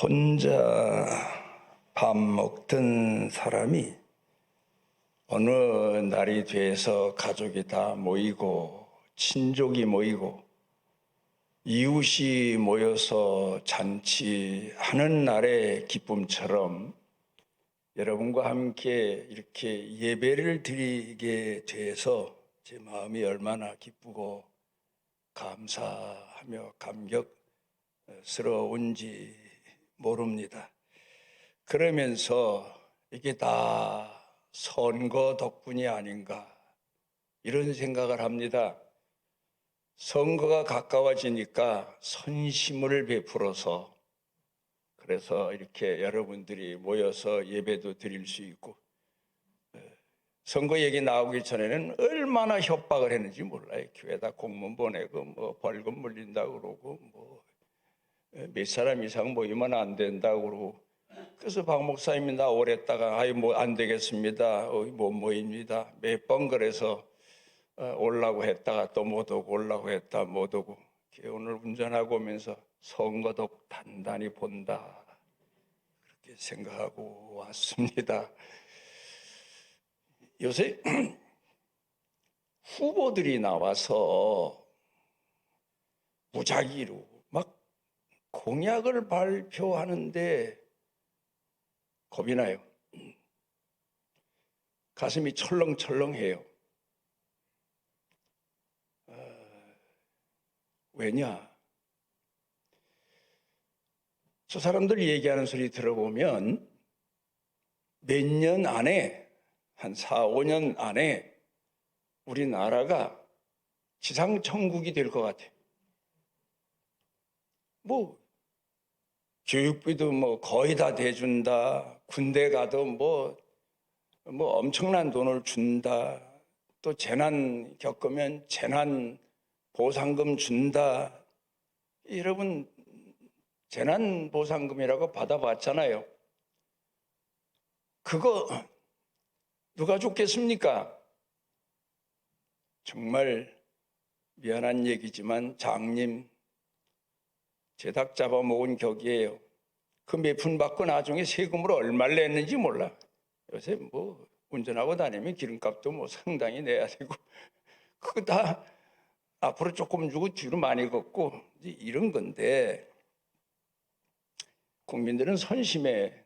혼자 밥 먹던 사람이 어느 날이 돼서 가족이 다 모이고 친족이 모이고 이웃이 모여서 잔치하는 날의 기쁨처럼 여러분과 함께 이렇게 예배를 드리게 돼서 제 마음이 얼마나 기쁘고 감사하며 감격스러운지 모릅니다. 그러면서 이게 다 선거 덕분이 아닌가 이런 생각을 합니다. 선거가 가까워지니까 선심을 베풀어서 그래서 이렇게 여러분들이 모여서 예배도 드릴 수 있고, 선거 얘기 나오기 전에는 얼마나 협박을 했는지 몰라요. 교회에다 공문 보내고 뭐 벌금 물린다고 그러고 뭐 몇 사람 이상 모이면 안 된다고 그러고, 그래서 박 목사님이 나 오랬다가 아이 뭐 안 되겠습니다. 못 모입니다. 몇 번 그래서 오려고 했다가 또 못 오고 오려고 했다 못 오고, 오늘 운전하고 오면서 선거덕 단단히 본다 그렇게 생각하고 왔습니다. 요새 후보들이 나와서 무작위로 막 공약을 발표하는데 겁이 나요. 가슴이 철렁철렁해요. 왜냐? 저 사람들 얘기하는 소리 들어보면 몇 년 안에, 한 4, 5년 안에 우리나라가 지상천국이 될 것 같아요. 뭐 교육비도 뭐 거의 다 대준다. 군대 가도 뭐 엄청난 돈을 준다. 또 재난 겪으면 재난 보상금 준다. 여러분 재난 보상금이라고 받아봤잖아요. 그거 누가 줬겠습니까? 정말 미안한 얘기지만 장님 제닭 잡아먹은 격이에요. 그 몇 푼 받고 나중에 세금으로 얼마를 냈는지 몰라. 요새 뭐 운전하고 다니면 기름값도 뭐 상당히 내야 되고, 그거 다 앞으로 조금 주고 뒤로 많이 걷고 이런 건데, 국민들은 선심에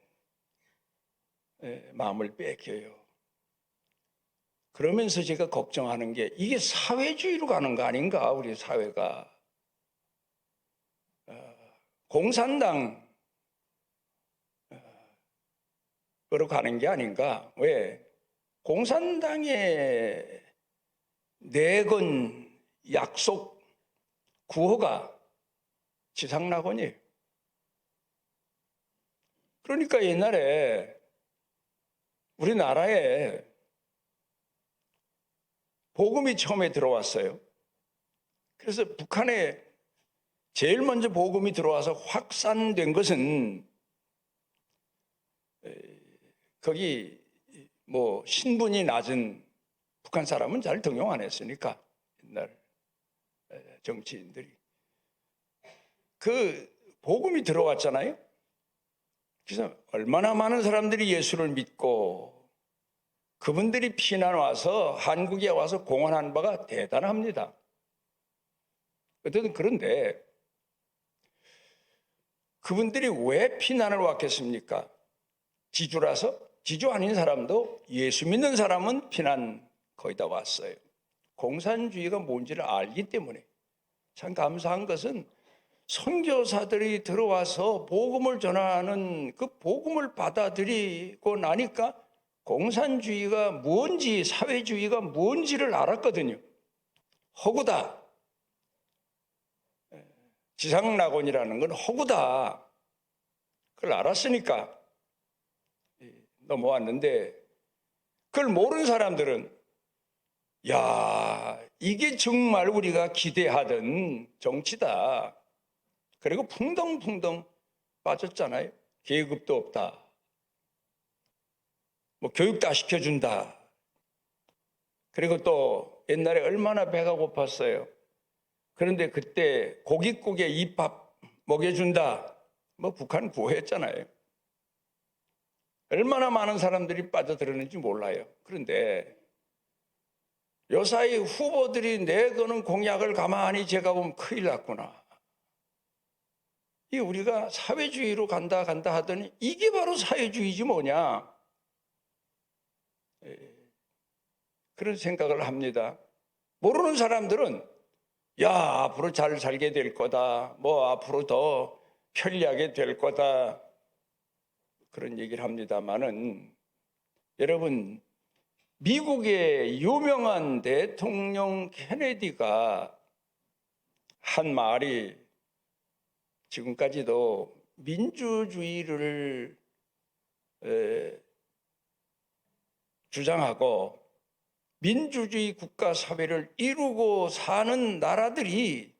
마음을 뺏겨요. 그러면서 제가 걱정하는 게 이게 사회주의로 가는 거 아닌가, 우리 사회가. 공산당으로 가는 게 아닌가. 왜? 공산당의 내건 약속 구호가 지상낙원이에요. 그러니까 옛날에 우리나라에 복음이 처음에 들어왔어요. 그래서 북한에 제일 먼저 복음이 들어와서 확산된 것은 거기 뭐 신분이 낮은 북한 사람은 잘 등용 안 했으니까, 옛날 정치인들이 그 복음이 들어왔잖아요. 그래서 얼마나 많은 사람들이 예수를 믿고 그분들이 피난 와서 한국에 와서 공헌한 바가 대단합니다. 어쨌든 그런데 그분들이 왜 피난을 왔겠습니까? 지주라서? 지주 아닌 사람도, 예수 믿는 사람은 피난 거의 다 왔어요. 공산주의가 뭔지를 알기 때문에. 참 감사한 것은 선교사들이 들어와서 복음을 전하는 그 복음을 받아들이고 나니까 공산주의가 뭔지, 사회주의가 뭔지를 알았거든요. 허구다. 지상낙원이라는 건 허구다. 그걸 알았으니까 넘어왔는데, 그걸 모르는 사람들은 야, 이게 정말 우리가 기대하던 정치다. 그리고 풍덩풍덩 빠졌잖아요. 계급도 없다. 뭐 교육도 안 시켜준다. 그리고 또 옛날에 얼마나 배가 고팠어요. 그런데 그때 고깃국에 입밥 먹여준다. 뭐 북한 구호했잖아요. 얼마나 많은 사람들이 빠져들었는지 몰라요. 그런데 요사이 후보들이 내거는 공약을 가만히 제가 보면 큰일 났구나. 이 우리가 사회주의로 간다 하더니 이게 바로 사회주의지 뭐냐. 그런 생각을 합니다. 모르는 사람들은 야, 앞으로 잘 살게 될 거다. 뭐 앞으로 더 편리하게 될 거다. 그런 얘기를 합니다만은 여러분, 미국의 유명한 대통령 케네디가 한 말이 지금까지도 민주주의를 주장하고 민주주의 국가 사회를 이루고 사는 나라들이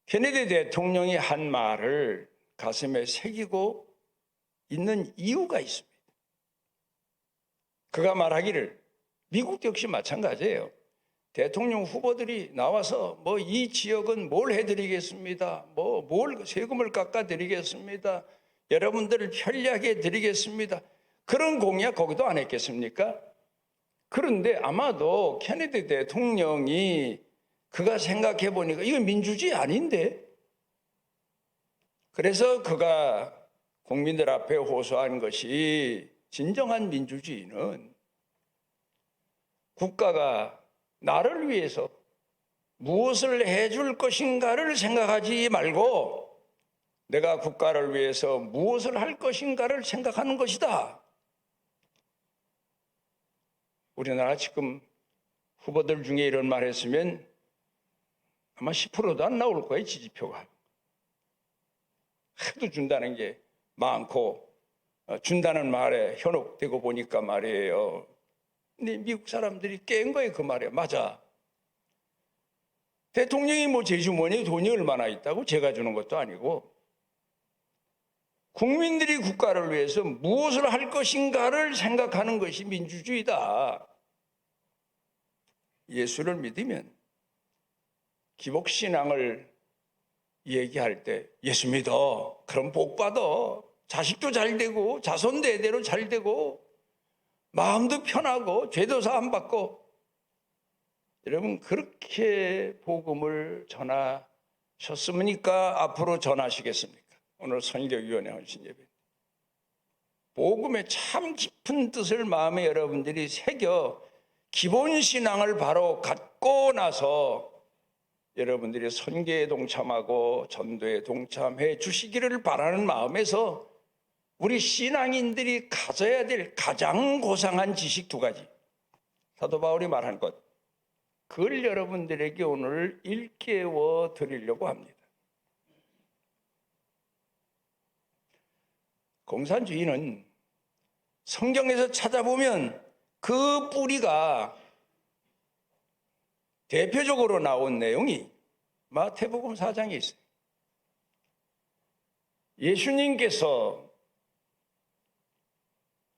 케네디 대통령이 한 말을 가슴에 새기고 있는 이유가 있습니다. 그가 말하기를, 미국도 역시 마찬가지예요. 대통령 후보들이 나와서 뭐 이 지역은 뭘 해드리겠습니다. 뭘 세금을 깎아드리겠습니다. 여러분들을 편리하게 해드리겠습니다. 그런 공약 거기도 안 했겠습니까? 그런데 아마도 케네디 대통령이 그가 생각해 보니까 이건 민주주의 아닌데? 그래서 그가 국민들 앞에 호소한 것이 진정한 민주주의는 국가가 나를 위해서 무엇을 해줄 것인가를 생각하지 말고 내가 국가를 위해서 무엇을 할 것인가를 생각하는 것이다. 우리나라 지금 후보들 중에 이런 말 했으면 아마 10%도 안 나올 거예요, 지지표가. 하도 준다는 게 많고 준다는 말에 현혹되고 보니까 말이에요. 근데 미국 사람들이 깬 거예요, 그 말에. 맞아. 대통령이 뭐 제 주머니에 돈이 얼마나 있다고 제가 주는 것도 아니고 국민들이 국가를 위해서 무엇을 할 것인가를 생각하는 것이 민주주의다. 예수를 믿으면 기복신앙을 얘기할 때 예수 믿어. 그럼 복 받아. 자식도 잘 되고 자손 대대로 잘 되고 마음도 편하고 죄도 사함 받고. 여러분 그렇게 복음을 전하셨습니까? 앞으로 전하시겠습니까? 오늘 선교위원회 헌신 예배. 복음의 참 깊은 뜻을 마음에 여러분들이 새겨 기본 신앙을 바로 갖고 나서 여러분들이 선교에 동참하고 전도에 동참해 주시기를 바라는 마음에서 우리 신앙인들이 가져야 될 가장 고상한 지식 두 가지. 사도 바울이 말한 것. 그걸 여러분들에게 오늘 일깨워 드리려고 합니다. 공산주의는 성경에서 찾아보면 그 뿌리가 대표적으로 나온 내용이 마태복음 4장에 있어요. 예수님께서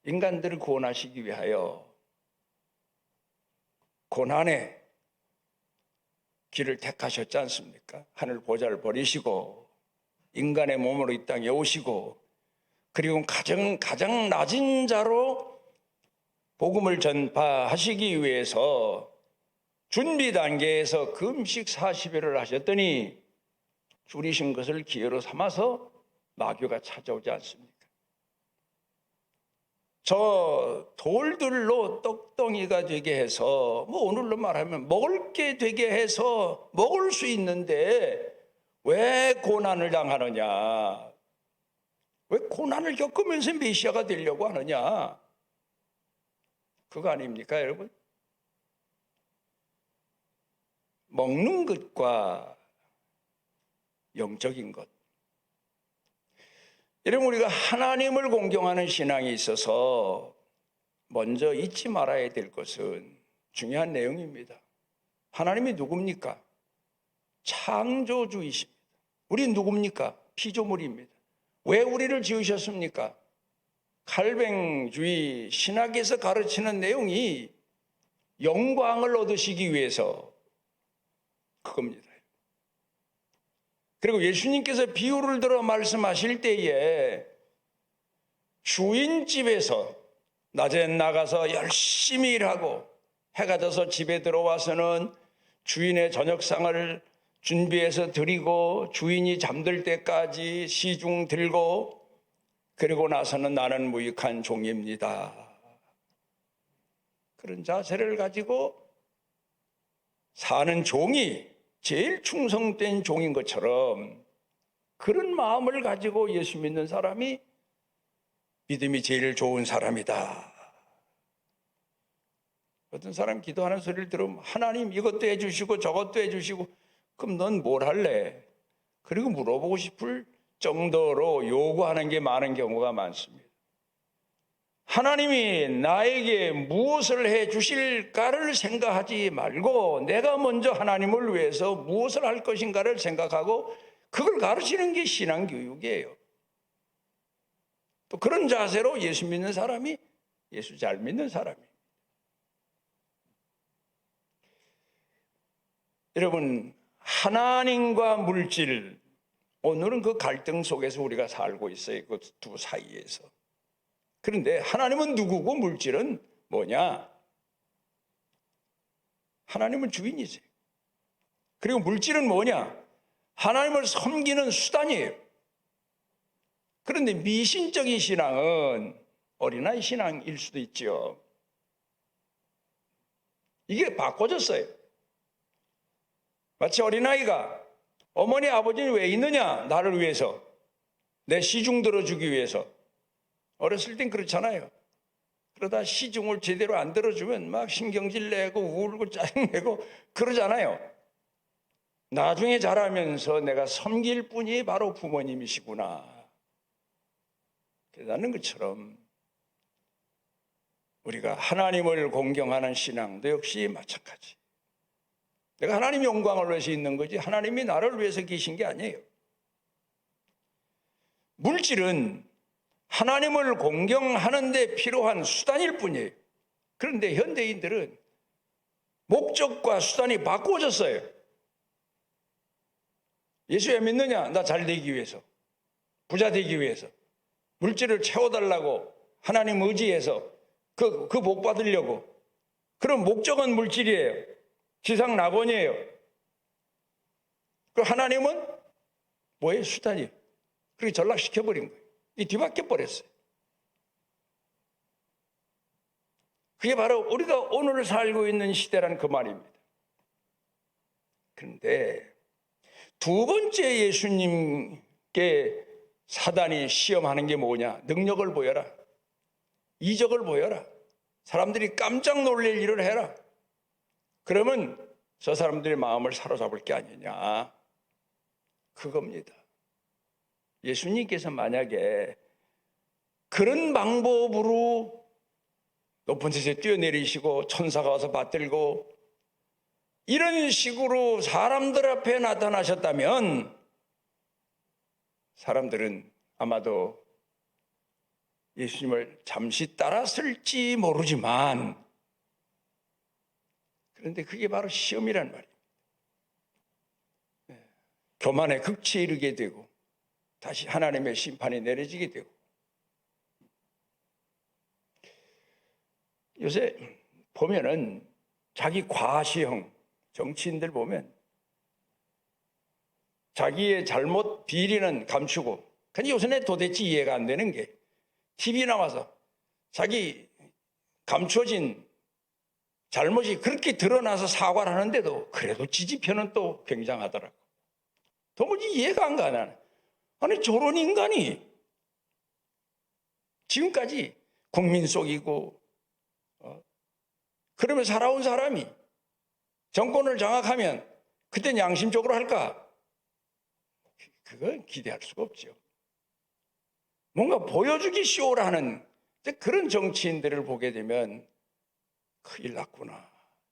인간들을 구원하시기 위하여 고난의 길을 택하셨지 않습니까? 하늘 보좌를 버리시고 인간의 몸으로 이 땅에 오시고 그리고 가장 낮은 자로 복음을 전파하시기 위해서 준비 단계에서 금식 40일을 하셨더니 줄이신 것을 기회로 삼아서 마귀가 찾아오지 않습니까? 저 돌들로 떡덩이가 되게 해서 뭐 오늘로 말하면 먹을 게 되게 해서 먹을 수 있는데 왜 고난을 당하느냐? 왜 고난을 겪으면서 메시아가 되려고 하느냐? 그거 아닙니까, 여러분? 먹는 것과 영적인 것. 여러분, 우리가 하나님을 공경하는 신앙이 있어서 먼저 잊지 말아야 될 것은 중요한 내용입니다. 하나님이 누굽니까? 창조주이십니다. 우린 누굽니까? 피조물입니다. 왜 우리를 지으셨습니까? 칼뱅주의 신학에서 가르치는 내용이 영광을 얻으시기 위해서 그겁니다. 그리고 예수님께서 비유를 들어 말씀하실 때에 주인 집에서 낮에 나가서 열심히 일하고 해가 져서 집에 들어와서는 주인의 저녁상을 준비해서 드리고 주인이 잠들 때까지 시중 들고 그리고 나서는 나는 무익한 종입니다. 그런 자세를 가지고 사는 종이 제일 충성된 종인 것처럼 그런 마음을 가지고 예수 믿는 사람이 믿음이 제일 좋은 사람이다. 어떤 사람 기도하는 소리를 들으면 하나님 이것도 해주시고 저것도 해주시고 그럼 넌 뭘 할래? 그리고 물어보고 싶을 정도로 요구하는 게 많은 경우가 많습니다. 하나님이 나에게 무엇을 해 주실까를 생각하지 말고 내가 먼저 하나님을 위해서 무엇을 할 것인가를 생각하고 그걸 가르치는 게 신앙교육이에요. 또 그런 자세로 예수 믿는 사람이 예수 잘 믿는 사람이에요. 여러분, 하나님과 물질, 오늘은 그 갈등 속에서 우리가 살고 있어요. 그 두 사이에서. 그런데 하나님은 누구고 물질은 뭐냐? 하나님은 주인이세요. 그리고 물질은 뭐냐? 하나님을 섬기는 수단이에요. 그런데 미신적인 신앙은 어린아이 신앙일 수도 있죠. 이게 바꿔졌어요. 마치 어린아이가 어머니 아버지는 왜 있느냐? 나를 위해서, 내 시중 들어주기 위해서. 어렸을 땐 그렇잖아요. 그러다 시중을 제대로 안 들어주면 막 신경질 내고 울고 짜증내고 그러잖아요. 나중에 자라면서 내가 섬길 분이 바로 부모님이시구나 깨닫는 것처럼 우리가 하나님을 공경하는 신앙도 역시 마찬가지. 내가 하나님 영광을 위해서 있는 거지 하나님이 나를 위해서 계신 게 아니에요. 물질은 하나님을 공경하는 데 필요한 수단일 뿐이에요. 그런데 현대인들은 목적과 수단이 바꾸어졌어요. 예수 왜 믿느냐? 나 잘 되기 위해서, 부자 되기 위해서, 물질을 채워달라고 하나님 의지해서 그 복 받으려고. 그럼 목적은 물질이에요. 지상 낙원이에요. 그 하나님은 뭐예요? 수단이에요. 그렇게 전락시켜버린 거예요. 이 뒤바뀌어 버렸어요. 그게 바로 우리가 오늘 살고 있는 시대란 그 말입니다. 그런데 두 번째 예수님께 사단이 시험하는 게 뭐냐? 능력을 보여라. 이적을 보여라. 사람들이 깜짝 놀랄 일을 해라. 그러면 저 사람들의 마음을 사로잡을 게 아니냐. 그겁니다. 예수님께서 만약에 그런 방법으로 높은 데서 뛰어내리시고 천사가 와서 받들고 이런 식으로 사람들 앞에 나타나셨다면 사람들은 아마도 예수님을 잠시 따랐을지 모르지만 그런데 그게 바로 시험이란 말이에요. 교만의 극치에 이르게 되고 다시 하나님의 심판이 내려지게 되고 요새 보면은 자기 과시형 정치인들 보면 자기의 잘못 비리는 감추고 근데 요새는 도대체 이해가 안 되는 게 TV 나와서 자기 감춰진 잘못이 그렇게 드러나서 사과를 하는데도 그래도 지지표는 또 굉장하더라고. 도무지 이해가 안 가네. 아니 저런 인간이 지금까지 국민 속이고 그러면 살아온 사람이 정권을 장악하면 그땐 양심적으로 할까? 그건 기대할 수가 없죠. 뭔가 보여주기 쇼라는 그런 정치인들을 보게 되면 큰일 났구나.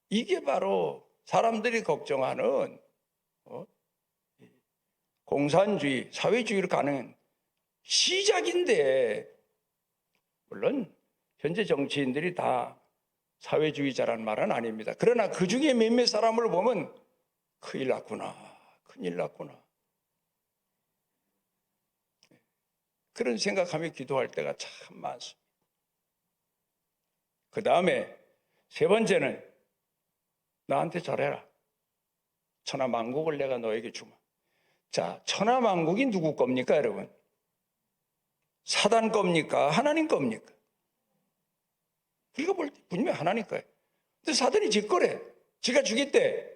이게 바로 사람들이 걱정하는 공산주의, 사회주의로 가는 시작인데 물론 현재 정치인들이 다 사회주의자라는 말은 아닙니다. 그러나 그 중에 몇몇 사람을 보면 큰일 났구나. 큰일 났구나. 그런 생각하며 기도할 때가 참 많습니다. 그 다음에 세 번째는 나한테 잘해라. 천하만국을 내가 너에게 주마. 자, 천하만국이 누구 겁니까, 여러분? 사단 겁니까? 하나님 겁니까? 우리가 볼 때 분명히 하나님 거예요. 근데 사단이 지 거래. 지가 주겠대.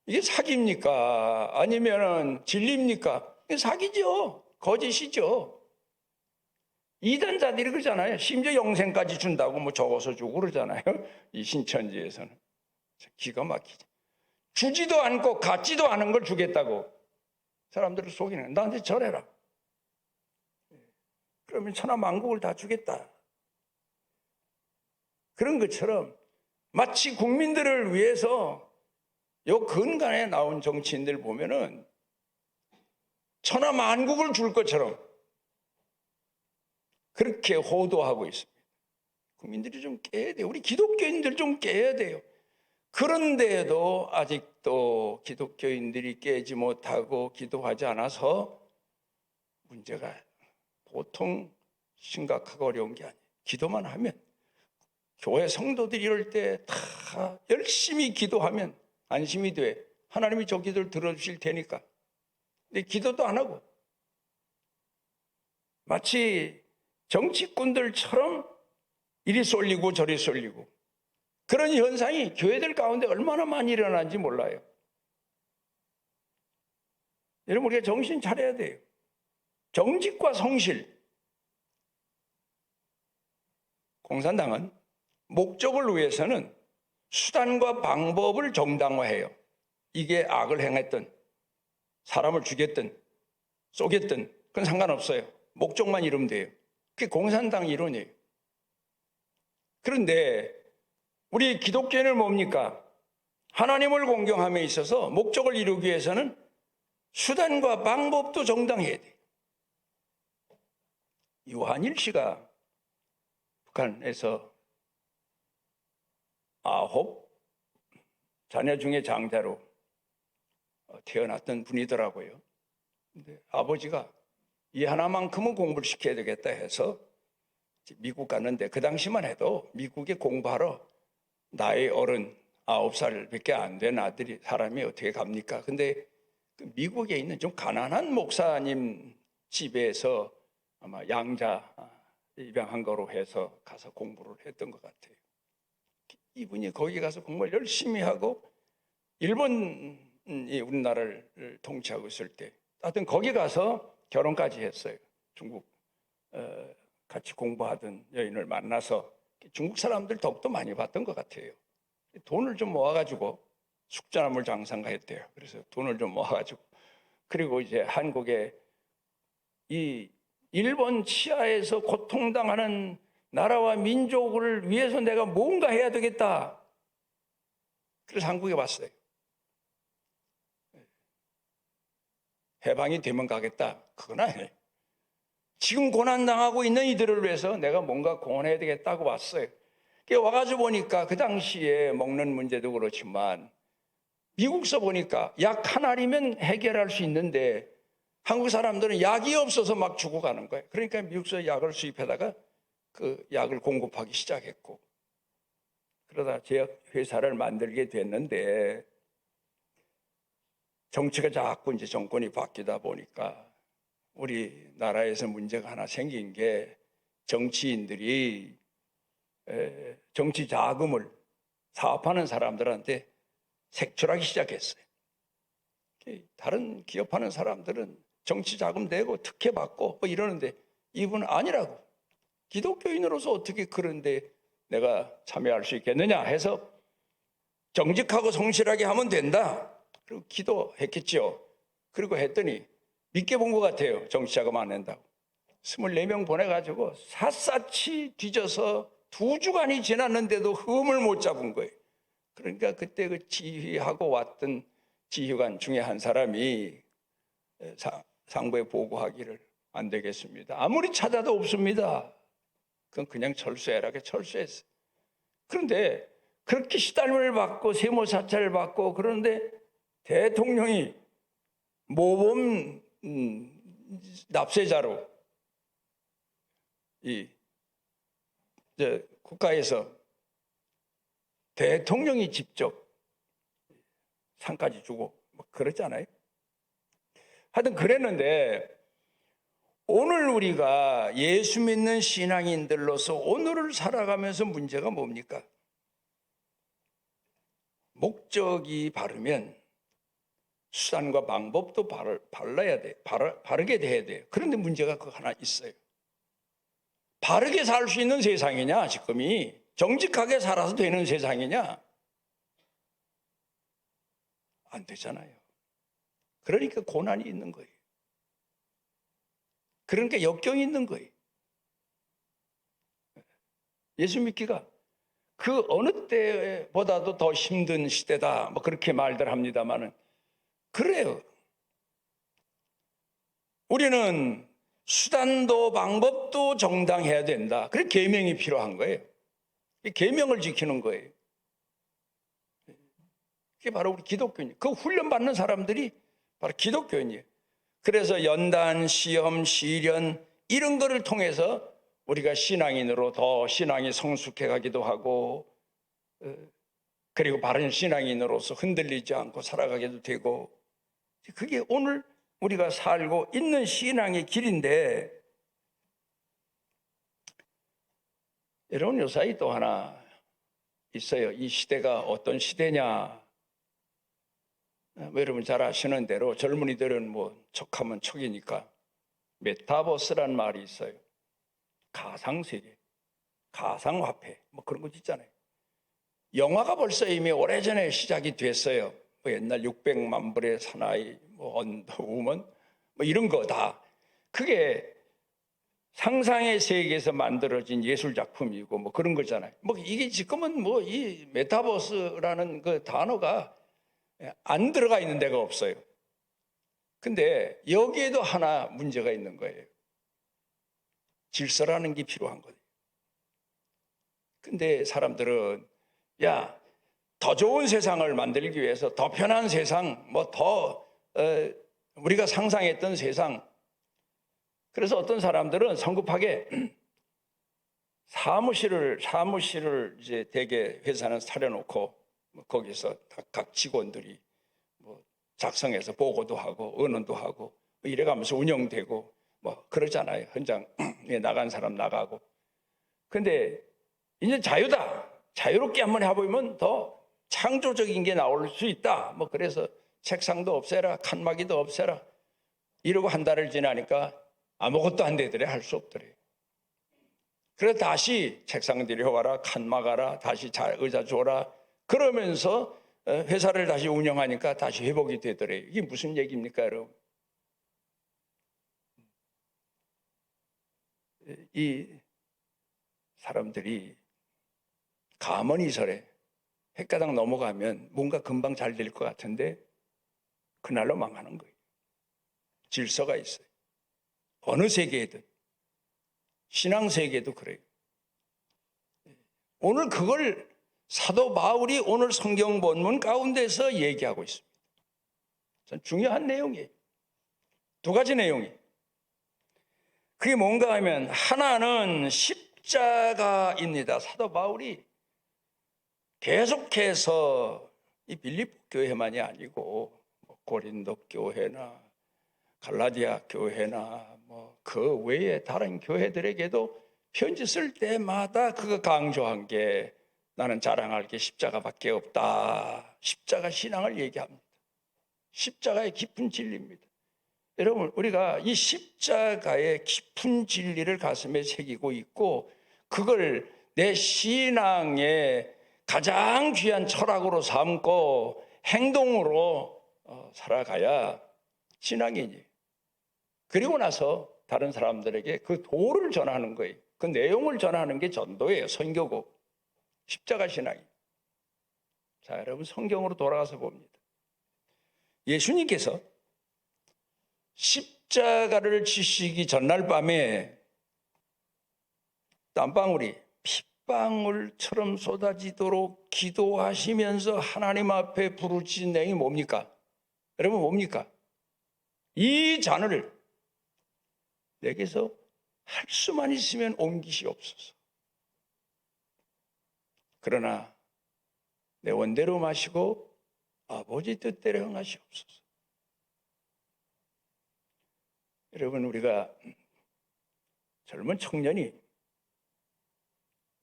이게 사기입니까? 아니면은 진리입니까? 이게 사기죠. 거짓이죠. 이단자들이 그러잖아요. 심지어 영생까지 준다고 뭐 적어서 주고 그러잖아요. 이 신천지에서는. 기가 막히죠. 주지도 않고 갖지도 않은 걸 주겠다고 사람들을 속이는, 나한테 절해라. 그러면 천하만국을 다 주겠다. 그런 것처럼 마치 국민들을 위해서 요 근간에 나온 정치인들 보면은 천하만국을 줄 것처럼 그렇게 호도하고 있습니다. 국민들이 좀 깨야 돼요. 우리 기독교인들 좀 깨야 돼요. 그런데도 아직도 기독교인들이 깨지 못하고 기도하지 않아서 문제가 보통 심각하고 어려운 게 아니에요. 기도만 하면, 교회 성도들이 이럴 때 다 열심히 기도하면 안심이 돼. 하나님이 저 기도를 들어주실 테니까. 근데 기도도 안 하고 마치 정치꾼들처럼 이리 쏠리고 저리 쏠리고, 그런 현상이 교회들 가운데 얼마나 많이 일어나는지 몰라요. 여러분, 우리가 정신 차려야 돼요. 정직과 성실. 공산당은 목적을 위해서는 수단과 방법을 정당화해요. 이게 악을 행했든 사람을 죽였든 쏘겠든 그건 상관없어요. 목적만 이루면 돼요. 그게 공산당 이론이에요. 그런데 우리 기독교인은 뭡니까? 하나님을 공경함에 있어서 목적을 이루기 위해서는 수단과 방법도 정당해야 돼요. 유한일 씨가 북한에서 9 자녀 중에 장자로 태어났던 분이더라고요. 근데 아버지가 이 하나만큼은 공부를 시켜야 되겠다 해서 미국 갔는데, 그 당시만 해도 미국에 공부하러 나이 어른 9살밖에 안 된 아들이, 사람이 어떻게 갑니까? 근데 미국에 있는 좀 가난한 목사님 집에서 아마 양자 입양한 거로 해서 가서 공부를 했던 것 같아요. 이분이 거기 가서 공부를 열심히 하고 일본이 우리나라를 통치하고 있을 때 하여튼 거기 가서 결혼까지 했어요. 중국 같이 공부하던 여인을 만나서 중국 사람들 덕도 많이 봤던 것 같아요. 돈을 좀 모아가지고 숙자나물 장사가 했대요. 그래서 돈을 좀 모아가지고, 그리고 이제 한국에 이 일본 치하에서 고통당하는 나라와 민족을 위해서 내가 뭔가 해야 되겠다. 그래서 한국에 왔어요. 해방이 되면 가겠다. 그건 아니에요. 지금 고난당하고 있는 이들을 위해서 내가 뭔가 공헌해야 되겠다고 왔어요. 와가지고 보니까 그 당시에 먹는 문제도 그렇지만 미국서 보니까 약 한 알이면 해결할 수 있는데 한국 사람들은 약이 없어서 막 죽어가는 거예요. 그러니까 미국서 약을 수입하다가 그 약을 공급하기 시작했고, 그러다 제약 회사를 만들게 됐는데 정치가 자꾸 이제 정권이 바뀌다 보니까 우리나라에서 문제가 하나 생긴 게, 정치인들이 정치 자금을 사업하는 사람들한테 색출하기 시작했어요. 다른 기업하는 사람들은 정치 자금 내고 특혜 받고 뭐 이러는데 이분은 아니라고. 기독교인으로서 어떻게 그런데 내가 참여할 수 있겠느냐 해서 정직하고 성실하게 하면 된다. 그리고 기도했겠죠. 그리고 했더니 믿게 본 것 같아요. 정치 자금 안 낸다고. 24명 보내가지고 샅샅이 뒤져서 2주간이 지났는데도 흠을 못 잡은 거예요. 그러니까 그때 그 지휘하고 왔던 지휘관 중에 한 사람이 상부에 보고하기를, 안 되겠습니다. 아무리 찾아도 없습니다. 그건 그냥 철수해라. 철수했어요. 그런데 그렇게 시달림을 받고 세모사찰을 받고, 그런데 대통령이 모범 납세자로 이제 국가에서 대통령이 직접 상까지 주고 뭐 그랬잖아요. 하여튼 그랬는데 오늘 우리가 예수 믿는 신앙인들로서 오늘을 살아가면서 문제가 뭡니까? 목적이 바르면 수단과 방법도 바르게 돼야 돼요. 그런데 문제가 그 하나 있어요. 바르게 살 수 있는 세상이냐, 지금이 정직하게 살아서 되는 세상이냐? 안 되잖아요. 그러니까 고난이 있는 거예요. 그러니까 역경이 있는 거예요. 예수 믿기가 그 어느 때보다도 더 힘든 시대다, 뭐 그렇게 말들 합니다만은 그래요. 우리는 수단도 방법도 정당해야 된다. 그래 계명이 필요한 거예요. 이 계명을 지키는 거예요. 그게 바로 우리 기독교인이에요. 그 훈련 받는 사람들이 바로 기독교인이에요. 그래서 연단, 시험, 시련 이런 거를 통해서 우리가 신앙인으로 더 신앙이 성숙해 가기도 하고, 그리고 바른 신앙인으로서 흔들리지 않고 살아가기도 되고, 그게 오늘 우리가 살고 있는 신앙의 길인데, 여러분 요사이 또 하나 있어요. 이 시대가 어떤 시대냐? 여러분 잘 아시는 대로 젊은이들은 뭐 척하면 척이니까 메타버스란 말이 있어요. 가상세계, 가상화폐 뭐 그런 거 있잖아요. 영화가 벌써 이미 오래전에 시작이 됐어요. 뭐 옛날 600만 불의 사나이, 뭐 언더우먼 뭐 이런 거 다 그게 상상의 세계에서 만들어진 예술 작품이고 뭐 그런 거잖아요. 뭐 이게 지금은 뭐 이 메타버스라는 그 단어가 안 들어가 있는 데가 없어요. 근데 여기에도 하나 문제가 있는 거예요. 질서라는 게 필요한 거예요. 근데 사람들은 야, 더 좋은 세상을 만들기 위해서 더 편한 세상, 뭐 더 우리가 상상했던 세상. 그래서 어떤 사람들은 성급하게 사무실을 이제 대개 회사는 차려놓고 거기서 각 직원들이 뭐 작성해서 보고도 하고 의논도 하고 이래가면서 운영되고 뭐 그러잖아요. 현장에 나간 사람 나가고. 근데 이제 자유다. 자유롭게 한번 해보면 더 창조적인 게 나올 수 있다. 뭐 그래서 책상도 없애라, 칸막이도 없애라. 이러고 한 달을 지나니까 아무것도 안 되더래. 할 수 없더래. 그래서 다시 책상 들여와라, 칸막아라, 다시 의자 줘라. 그러면서 회사를 다시 운영하니까 다시 회복이 되더래. 이게 무슨 얘기입니까, 여러분? 이 사람들이 가머니설에 헷가닥 넘어가면 뭔가 금방 잘 될 것 같은데 그날로 망하는 거예요. 질서가 있어요. 어느 세계에든 신앙 세계도 그래요. 오늘 그걸 사도 바울이 오늘 성경 본문 가운데서 얘기하고 있습니다. 중요한 내용이에요. 두 가지 내용이. 그게 뭔가 하면 하나는 십자가입니다. 사도 바울이 계속해서 이 빌립보 교회만이 아니고 고린도 교회나 갈라디아 교회나 뭐 그 외에 다른 교회들에게도 편지 쓸 때마다 그거 강조한 게 나는 자랑할 게 십자가밖에 없다. 십자가 신앙을 얘기합니다. 십자가의 깊은 진리입니다. 여러분 우리가 이 십자가의 깊은 진리를 가슴에 새기고 있고 그걸 내 신앙의 가장 귀한 철학으로 삼고 행동으로 살아가야 신앙이니. 그리고 나서 다른 사람들에게 그 도를 전하는 거예요. 그 내용을 전하는 게 전도예요. 선교고 십자가 신앙이. 자, 여러분 성경으로 돌아가서 봅니다. 예수님께서 십자가를 지시기 전날 밤에 땀방울이 핏방울처럼 쏟아지도록 기도하시면서 하나님 앞에 부르짖은 내용이 뭡니까? 여러분 뭡니까? 이 잔을 내게서 할 수만 있으면 옮기시옵소서. 그러나 내 원대로 마시고 아버지 뜻대로 행하시옵소서. 여러분, 우리가 젊은 청년이,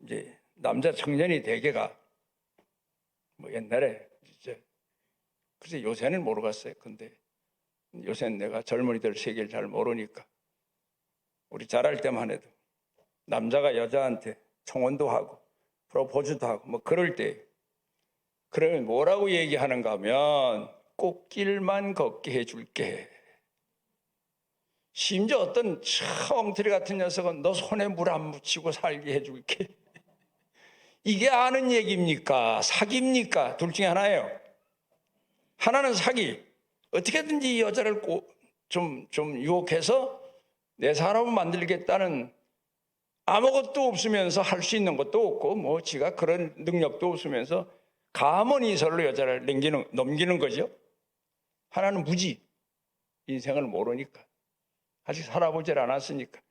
이제 남자 청년이 대개가 뭐 옛날에 이제, 글쎄 요새는 모르겠어요. 근데 요새는 내가 젊은이들 세계를 잘 모르니까, 우리 자랄 때만 해도 남자가 여자한테 청혼도 하고 프로포즈도 하고 뭐 그럴 때, 그러면 뭐라고 얘기하는가 하면 꽃길만 걷게 해줄게. 심지어 어떤 엉터리 같은 녀석은 너 손에 물 안 묻히고 살게 해줄게. 이게 아는 얘기입니까? 사기입니까? 둘 중에 하나예요. 하나는 사기. 어떻게든지 이 여자를 좀 유혹해서 내 사람을 만들겠다는, 아무것도 없으면서 할 수 있는 것도 없고 뭐 지가 그런 능력도 없으면서 가문이설로 여자를 넘기는 거죠. 하나는 무지. 인생을 모르니까. 아직 살아보질 않았으니까.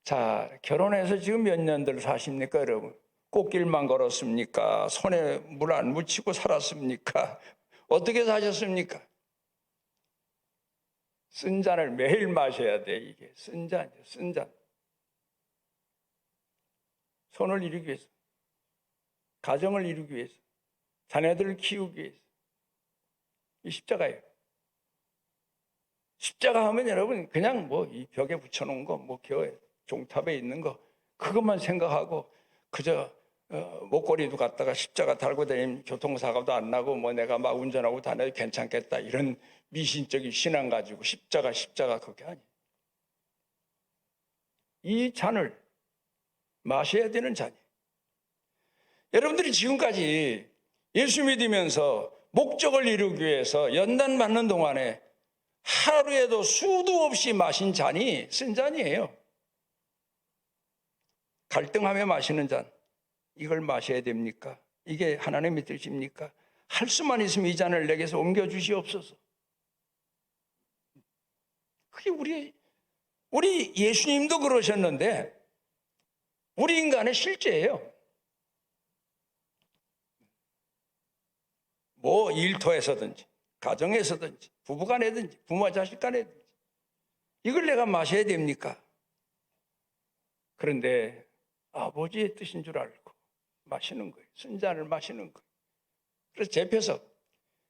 자, 결혼해서 지금 몇 년들 사십니까, 여러분? 꽃길만 걸었습니까? 손에 물 안 묻히고 살았습니까? 어떻게 사셨습니까? 쓴 잔을 매일 마셔야 돼. 이게 쓴 잔이에요. 쓴 잔. 손을 이루기 위해서, 가정을 이루기 위해서, 자녀들을 키우기 위해서. 이 십자가예요. 십자가 하면 여러분 그냥 뭐 이 벽에 붙여놓은 거, 뭐 교회 종탑에 있는 거, 그것만 생각하고 그저 목걸이도 갖다가 십자가 달고 다니면 교통사고도 안 나고 뭐 내가 막 운전하고 다녀도 괜찮겠다, 이런 미신적인 신앙 가지고 십자가 그게 아니에요. 이 잔을 마셔야 되는 잔이에요. 여러분들이 지금까지 예수 믿으면서 목적을 이루기 위해서 연단 받는 동안에 하루에도 수도 없이 마신 잔이 쓴 잔이에요. 갈등하며 마시는 잔, 이걸 마셔야 됩니까? 이게 하나님의 뜻입니까? 할 수만 있으면 이 잔을 내게서 옮겨주시옵소서. 그게 우리 예수님도 그러셨는데 우리 인간의 실제예요. 뭐 일터에서든지 가정에서든지 부부간에든지 부모와 자식간에든지 이걸 내가 마셔야 됩니까? 그런데 아버지의 뜻인 줄 알고 마시는 거예요. 쓴 잔을 마시는 거예요. 그래서 제펴서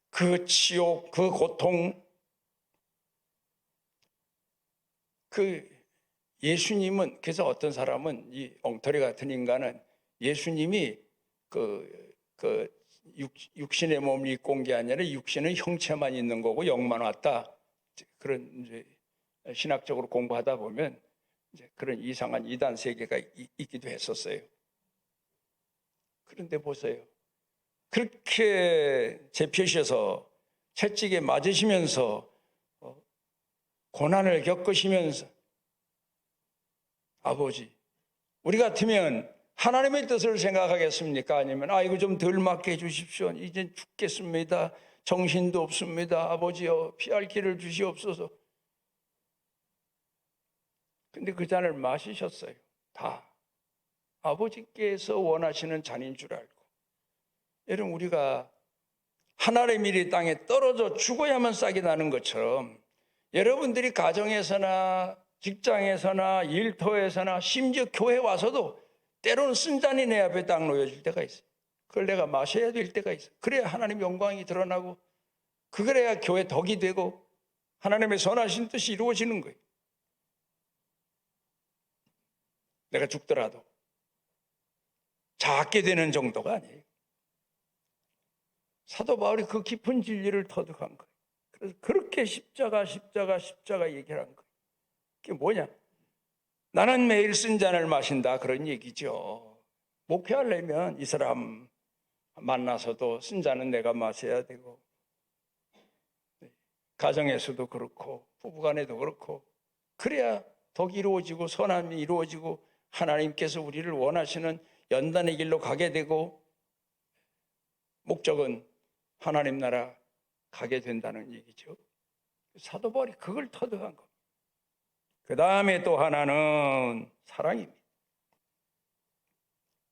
그 치욕, 그 고통, 그 예수님은, 그래서 어떤 사람은, 이 엉터리 같은 인간은 예수님이 육신의 몸을 입고 온 게 아니라 육신은 형체만 있는 거고 영만 왔다, 그런 이제 신학적으로 공부하다 보면 이제 그런 이상한 이단 세계가 있기도 했었어요. 그런데 보세요. 그렇게 제표셔서 채찍에 맞으시면서 고난을 겪으시면서, 아버지, 우리 같으면 하나님의 뜻을 생각하겠습니까? 아니면 이거 좀 덜 맞게 해주십시오, 이제 죽겠습니다, 정신도 없습니다, 아버지여 피할 길을 주시옵소서. 근데 그 잔을 마시셨어요. 다 아버지께서 원하시는 잔인 줄 알고. 여러분, 우리가 하나님의 일이 땅에 떨어져 죽어야만 싹이 나는 것처럼 여러분들이 가정에서나 직장에서나 일터에서나 심지어 교회 와서도 때로는 쓴 잔이 내 앞에 딱 놓여질 때가 있어요. 그걸 내가 마셔야 될 때가 있어요. 그래야 하나님 영광이 드러나고, 그래야 교회 덕이 되고 하나님의 선하신 뜻이 이루어지는 거예요. 내가 죽더라도 작게 되는 정도가 아니에요. 사도 바울이 그 깊은 진리를 터득한 거예요. 그래서 그렇게 십자가 얘기를 한 거예요. 그게 뭐냐? 나는 매일 쓴 잔을 마신다, 그런 얘기죠. 목회하려면 이 사람 만나서도 쓴 잔은 내가 마셔야 되고, 가정에서도 그렇고 부부간에도 그렇고, 그래야 덕이 이루어지고 선함이 이루어지고 하나님께서 우리를 원하시는 연단의 길로 가게 되고, 목적은 하나님 나라 가게 된다는 얘기죠. 사도 바울이 그걸 터득한 겁니다. 그 다음에 또 하나는 사랑입니다.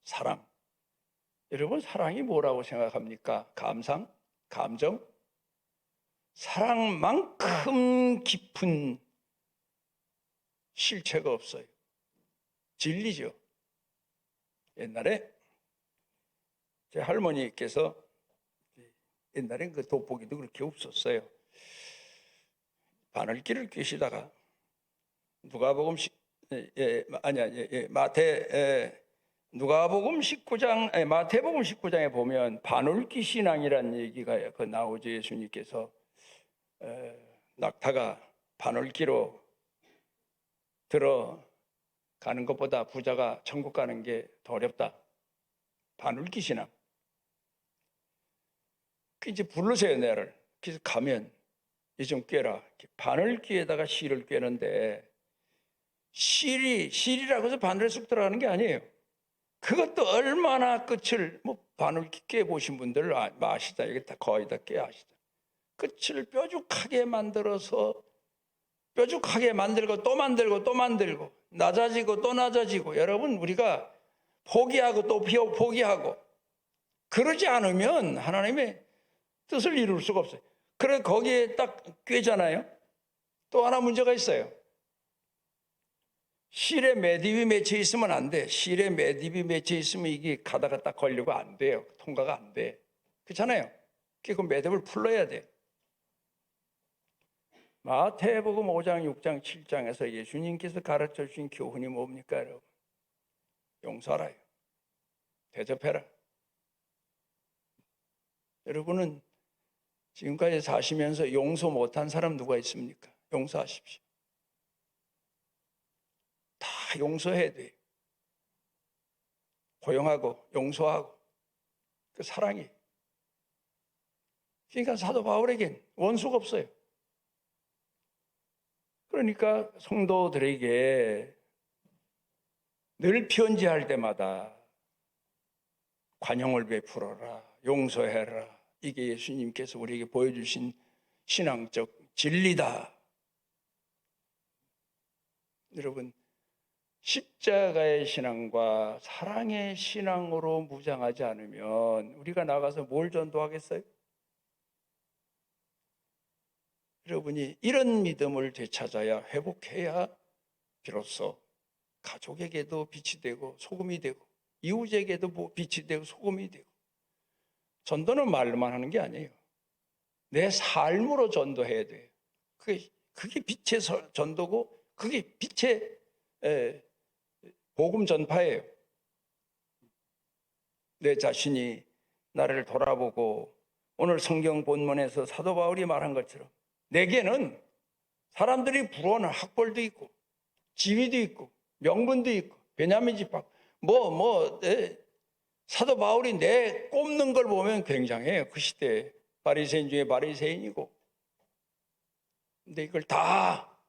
사랑. 여러분, 사랑이 뭐라고 생각합니까? 감상? 감정? 사랑만큼 깊은 실체가 없어요. 진리죠. 옛날에 제 할머니께서, 옛날엔 그 돋보기도 그렇게 없었어요. 바늘길을 뀌시다가 누가복음 누가복음 19장, 마태복음 19장에 보면 바늘귀 신앙이라는 얘기가 그 나오죠. 예수님께서 낙타가 바늘귀로 들어가는 것보다 부자가 천국 가는 게 더 어렵다. 바늘귀 신앙. 그 이제 불러세요, 내를. 그래서 가면 이 좀 꿰라. 바늘귀에다가 실을 꿰는데, 실이라고 해서 바늘에 쑥 들어가는 게 아니에요. 그것도 얼마나 끝을, 바늘귀 꿰보신 분들 아시다. 이게 다 거의 다 꿰아시다. 끝을 뾰족하게 만들어서, 뾰족하게 만들고 또 만들고 또 만들고, 낮아지고 또 낮아지고. 여러분, 우리가 포기하고 또 포기하고 그러지 않으면 하나님의 뜻을 이룰 수가 없어요. 그래 거기에 딱 꿰잖아요. 또 하나 문제가 있어요. 실에 매듭이 맺혀 있으면 안 돼. 실에 매듭이 맺혀 있으면 이게 가다가 딱 걸리고 안 돼요. 통과가 안 돼. 그렇잖아요. 그 매듭을 풀어야 돼. 마태복음 5장, 6장, 7장에서 예수님께서 가르쳐 주신 교훈이 뭡니까, 여러분? 용서하라. 대접해라. 여러분은 지금까지 사시면서 용서 못한 사람 누가 있습니까? 용서하십시오. 다 용서해야 돼요. 포용하고 용서하고 그 사랑이. 그러니까 사도 바울에겐 원수가 없어요. 그러니까 성도들에게 늘 편지할 때마다 관용을 베풀어라, 용서해라. 이게 예수님께서 우리에게 보여주신 신앙적 진리다. 여러분, 십자가의 신앙과 사랑의 신앙으로 무장하지 않으면 우리가 나가서 뭘 전도하겠어요? 여러분이 이런 믿음을 되찾아야, 회복해야 비로소 가족에게도 빛이 되고 소금이 되고 이웃에게도 빛이 되고 소금이 되고. 전도는 말로만 하는 게 아니에요. 내 삶으로 전도해야 돼요. 그게 빛의 전도고 그게 빛의 복음 전파예요. 내 자신이 나를 돌아보고 오늘 성경 본문에서 사도 바울이 말한 것처럼 내게는 사람들이 부러워하는 학벌도 있고 지위도 있고 명분도 있고 베냐민 집합 사도 바울이 내 꼽는 걸 보면 굉장해요. 그 시대에 바리새인 중에 바리새인이고. 근데 이걸 다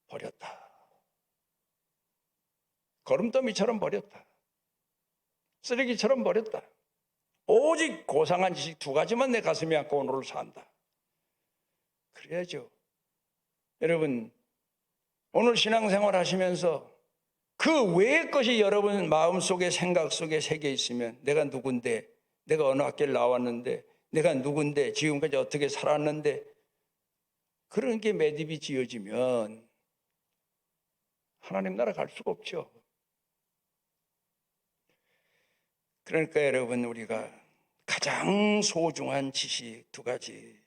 버렸다. 거름더미처럼 버렸다. 쓰레기처럼 버렸다. 오직 고상한 지식 2가지만 내 가슴에 안고 오늘을 산다. 그래야죠. 여러분, 오늘 신앙생활 하시면서 그 외의 것이 여러분 마음속에 생각 속에 새겨 있으면 내가 누군데, 내가 어느 학교를 나왔는데, 내가 누군데, 지금까지 어떻게 살았는데, 그런 게 매듭이 지어지면 하나님 나라 갈 수가 없죠. 그러니까 여러분, 우리가 가장 소중한 지식 2가지.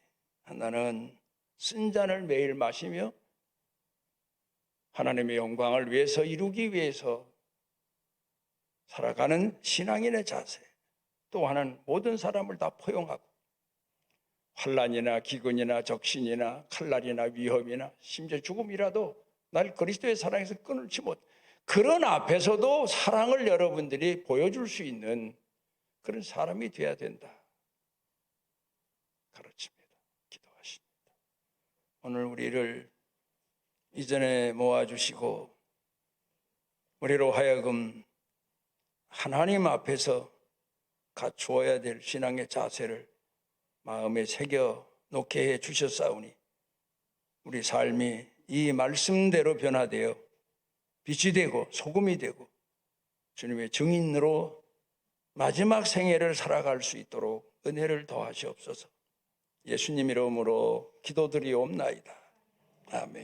하나는 쓴 잔을 매일 마시며 하나님의 영광을 위해서 이루기 위해서 살아가는 신앙인의 자세. 또 하나는 모든 사람을 다 포용하고 환난이나 기근이나 적신이나 칼날이나 위험이나 심지어 죽음이라도 날 그리스도의 사랑에서 끊을지 못. 그런 앞에서도 사랑을 여러분들이 보여줄 수 있는 그런 사람이 되어야 된다. 가르칩니다. 기도하십니다. 오늘 우리를 이전에 모아주시고 우리로 하여금 하나님 앞에서 갖추어야 될 신앙의 자세를 마음에 새겨 놓게 해 주셨사오니 우리 삶이 이 말씀대로 변화되어 빛이 되고 소금이 되고 주님의 증인으로 마지막 생애를 살아갈 수 있도록 은혜를 더하시옵소서. 예수님 이름으로 기도드리옵나이다. 아멘.